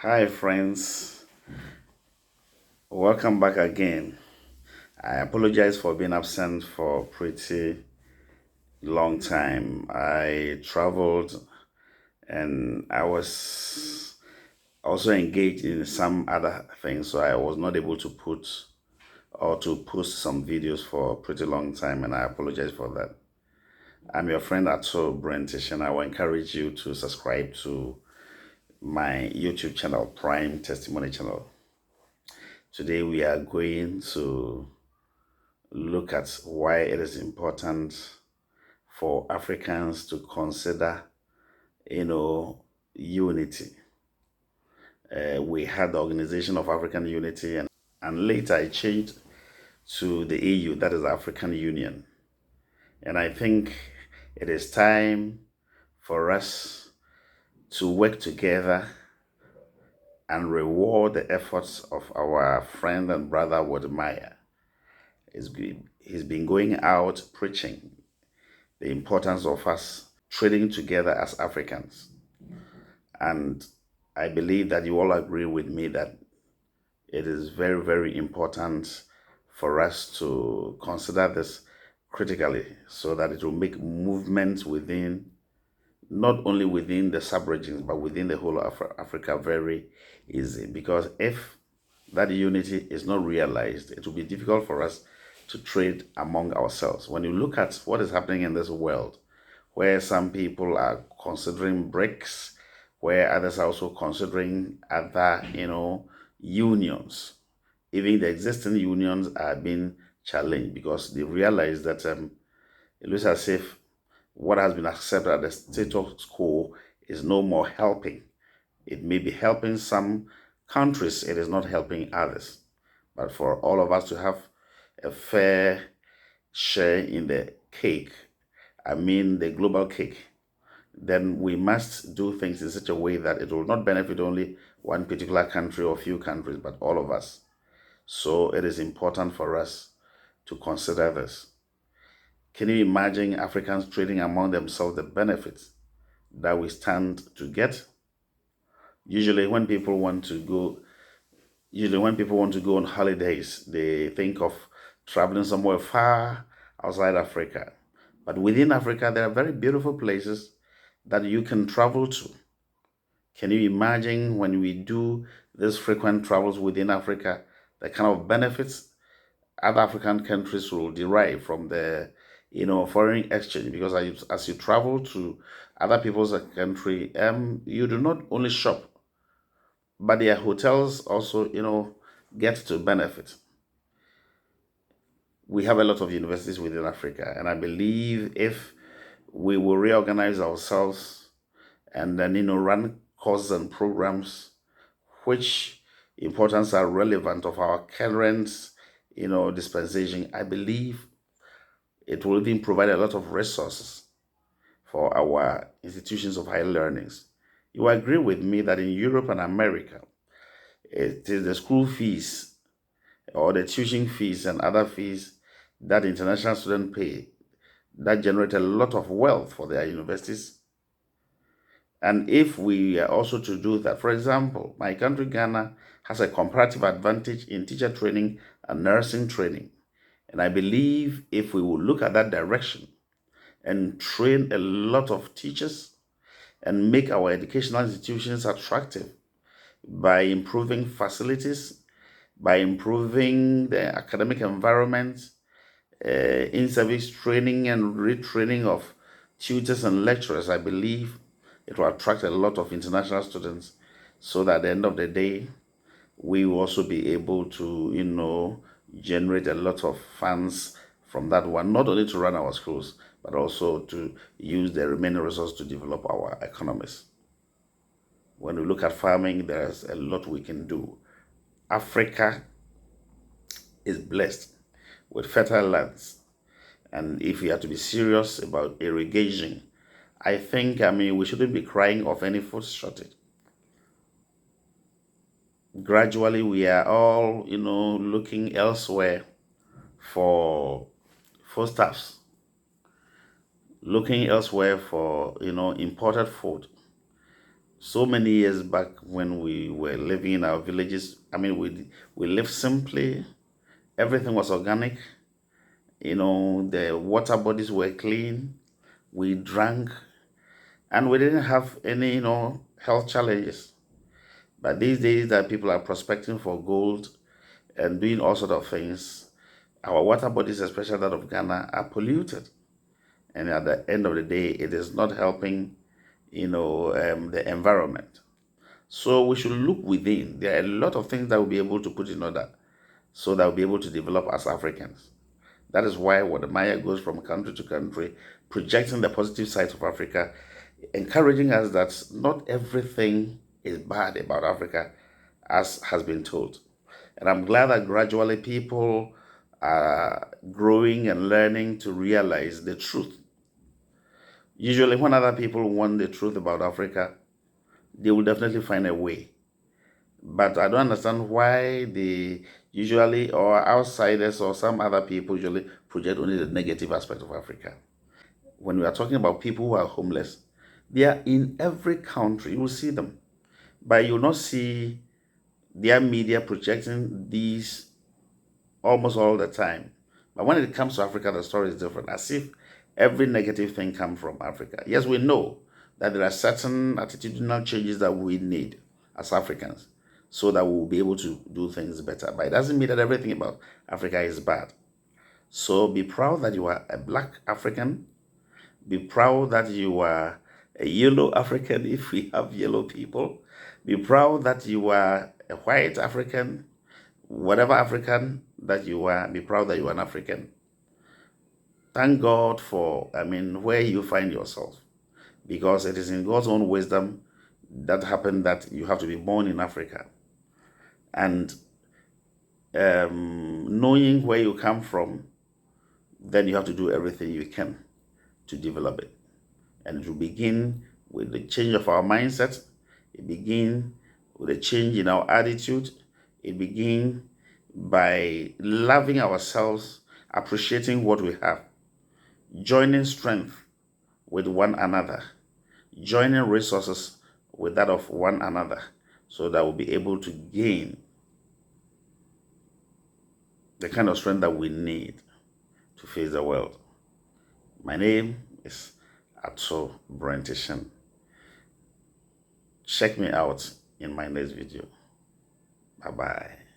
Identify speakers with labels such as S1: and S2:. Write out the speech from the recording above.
S1: Hi, friends. Welcome back again. I apologize for being absent for a pretty long time. I traveled and I was also engaged in some other things, so I was not able to put or to post some videos for a pretty long time, and I apologize for that. I'm your friend Ato Brentish, and I will encourage you to subscribe to my YouTube channel, Prime Testimony Channel. Today we are going to look at why it is important for Africans to consider, unity. We had the Organization of African Unity, and later it changed to the EU, that is the African Union. And I think it is time for us to work together and reward the efforts of our friend and brother Wode. He's been going out preaching the importance of us trading together as Africans. And I believe that you all agree with me that it is very, very important for us to consider this critically so that it will make movements within, not only within the sub-regions, but within the whole of Africa very easy. Because if that unity is not realized, it will be difficult for us to trade among ourselves. When you look at what is happening in this world, where some people are considering BRICS, where others are also considering other, unions. Even the existing unions are being challenged because they realize that it looks as if what has been accepted as the status quo is no more helping. It may be helping some countries, it is not helping others. But for all of us to have a fair share in the cake, I mean the global cake, then we must do things in such a way that it will not benefit only one particular country or few countries, but all of us. So it is important for us to consider this. Can you imagine Africans trading among themselves the benefits that we stand to get? Usually when people want to go, on holidays, they think of traveling somewhere far outside Africa. But within Africa, there are very beautiful places that you can travel to. Can you imagine when we do these frequent travels within Africa, the kind of benefits other African countries will derive from the, foreign exchange? Because as you travel to other people's country, you do not only shop, but their hotels also, get to benefit. We have a lot of universities within Africa, and I believe if we will reorganize ourselves and then, run courses and programs which importance are relevant of our current, dispensation, I believe it will even provide a lot of resources for our institutions of higher learnings. You agree with me that in Europe and America, it is the school fees or the tuition fees and other fees that international students pay that generate a lot of wealth for their universities. And if we are also to do that, for example, my country, Ghana, has a comparative advantage in teacher training and nursing training. And I believe if we will look at that direction and train a lot of teachers and make our educational institutions attractive by improving facilities, by improving the academic environment, in-service training and retraining of tutors and lecturers, I believe it will attract a lot of international students so that at the end of the day, we will also be able to, generate a lot of funds from that one, not only to run our schools, but also to use the remaining resources to develop our economies. When we look at farming, there's a lot we can do. Africa is blessed with fertile lands. And if we are to be serious about irrigation, I think, we shouldn't be crying of any food shortage. Gradually, we are all, looking elsewhere for foodstuffs, looking elsewhere for, imported food. So many years back when we were living in our villages, I mean, we lived simply. Everything was organic. The water bodies were clean. We drank, and we didn't have any, health challenges. But these days that people are prospecting for gold and doing all sort of things, our water bodies, especially that of Ghana, are polluted. And at the end of the day, it is not helping, the environment. So we should look within. There are a lot of things that we'll be able to put in order so that we'll be able to develop as Africans. That is why Wode goes from country to country, projecting the positive sides of Africa, encouraging us that not everything is bad about Africa, as has been told. And I'm glad that gradually people are growing and learning to realize the truth. Usually, when other people want the truth about Africa, they will definitely find a way. But I don't understand why they usually, or outsiders, or some other people usually project only the negative aspect of Africa. When we are talking about people who are homeless, they are in every country. You will see them, but you will not see their media projecting these almost all the time. But when it comes to Africa, the story is different, as if every negative thing comes from Africa. Yes, we know that there are certain attitudinal changes that we need as Africans so that we will be able to do things better. But it doesn't mean that everything about Africa is bad. So be proud that you are a black African. Be proud that you are a yellow African if we have yellow people. Be proud that you are a white African. Whatever African that you are, be proud that you are an African. Thank God for, where you find yourself. Because it is in God's own wisdom that happened that you have to be born in Africa. And knowing where you come from, then you have to do everything you can to develop it. And it will begin with the change of our mindset. It begins with a change in our attitude. It begins by loving ourselves, appreciating what we have, joining strength with one another, joining resources with that of one another, so that we'll be able to gain the kind of strength that we need to face the world. My name is Atso Brentishan. Check me out in my next video. Bye-bye.